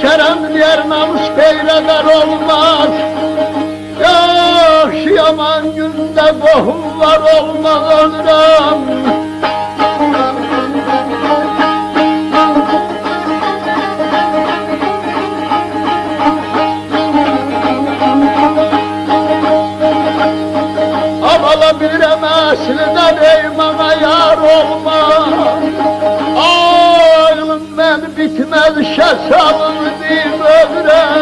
kerem diğer namus beyradar olmaz. Yaman günde kohullar olmaz ölürüm. Alabilirim aslında beymana yar olmaz. Ağlım ben bitmez şasalım deyip öldürem.